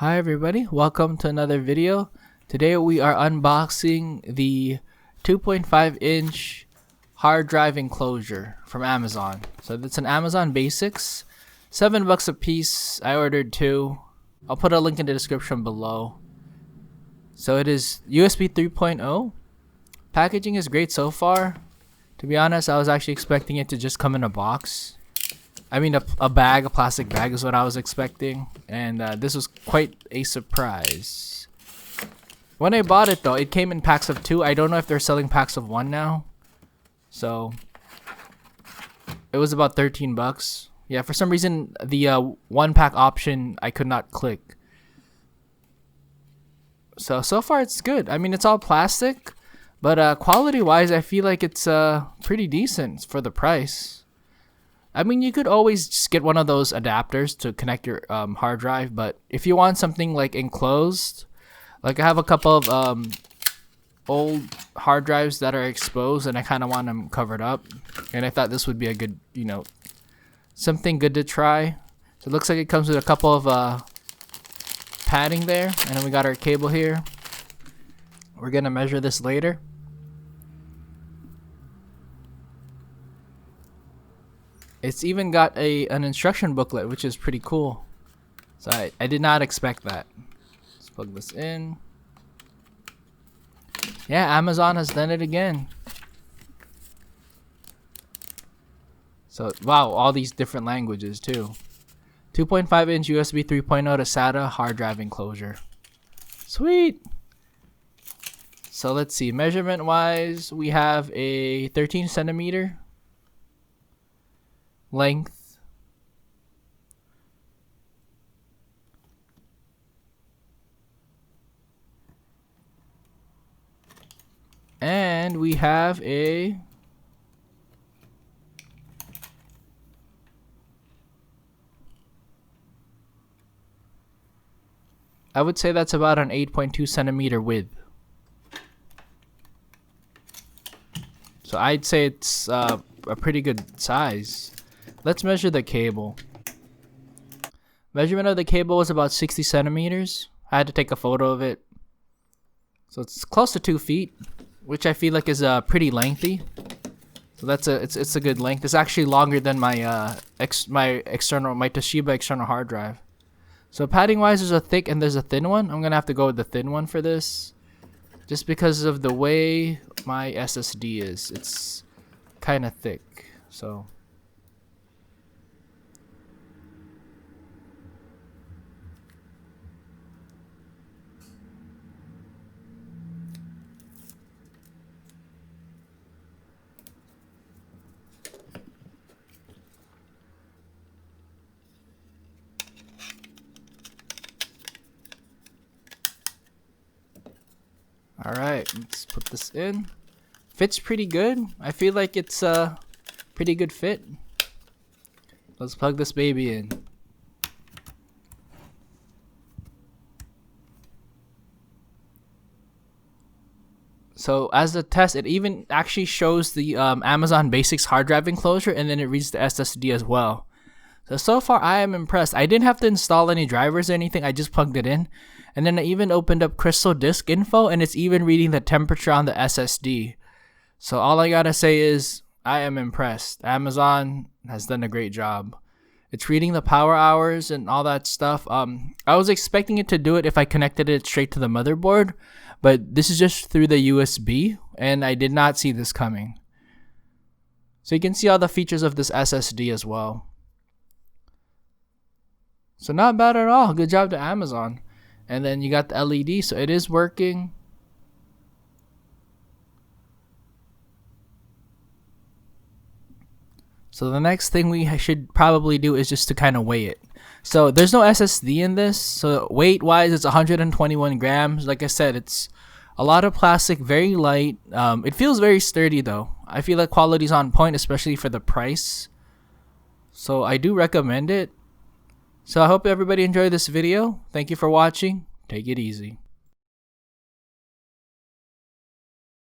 Hi everybody, welcome to another video. Today we are unboxing the 2.5-inch hard drive enclosure from Amazon. So it's an Amazon Basics, $7 a piece. I ordered two. I'll put a link in the description below. So it is USB 3.0. Packaging is great so far. To be honest, I was actually expecting it to just come in a box. I mean a bag, a plastic bag is what I was expecting, and this was quite a surprise. When I bought it though, it came in packs of 2. I don't know if they're selling packs of 1 now. So it was about $13. Yeah, for some reason the 1-pack option I could not click. So far it's good. I mean, it's all plastic, but quality wise I feel like it's pretty decent for the price. I mean, you could always just get one of those adapters to connect your hard drive, but if you want something like enclosed, like I have a couple of old hard drives that are exposed and I kind of want them covered up, and I thought this would be a good, something good to try. So it looks like it comes with a couple of padding there, and then we got our cable here. We're gonna measure this later. It's even got an instruction booklet, which is pretty cool. So I did not expect that. Let's plug this in. Yeah, Amazon has done it again. So, wow, all these different languages too. 2.5-inch USB 3.0 to SATA hard drive enclosure. Sweet! So let's see, measurement wise, we have a 13 centimeter length, and we have I would say that's about an 8.2 centimeter width. So I'd say it's a pretty good size. Let's measure the cable. Measurement of the cable was about 60 centimeters. I had to take a photo of it. So it's close to 2 feet, which I feel like is pretty lengthy. So it's a good length. It's actually longer than my Toshiba external hard drive. So padding wise, there's a thick and there's a thin one. I'm gonna have to go with the thin one for this, just because of the way my SSD is. It's kind of thick, so. Alright, let's put this in. Fits pretty good. I feel like it's a pretty good fit. Let's plug this baby in. So as a test, it even actually shows the Amazon Basics hard drive enclosure, and then it reads the SSD as well. So far I am impressed. I didn't have to install any drivers or anything. I just plugged it in. And then I even opened up Crystal Disk Info, and it's even reading the temperature on the SSD. So all I gotta say is I am impressed. Amazon has done a great job. It's reading the power hours and all that stuff. I was expecting it to do it if I connected it straight to the motherboard, but this is just through the USB, and I did not see this coming. So you can see all the features of this SSD as well. So not bad at all. Good job to Amazon. And then you got the LED, so it is working. So the next thing we should probably do is just to kind of weigh it. So there's no SSD in this, so weight wise it's 121 grams. Like I said, it's a lot of plastic, very light. It feels very sturdy though. I feel like quality's on point, especially for the price. So I do recommend it. So I hope everybody enjoyed this video. Thank you for watching. Take it easy.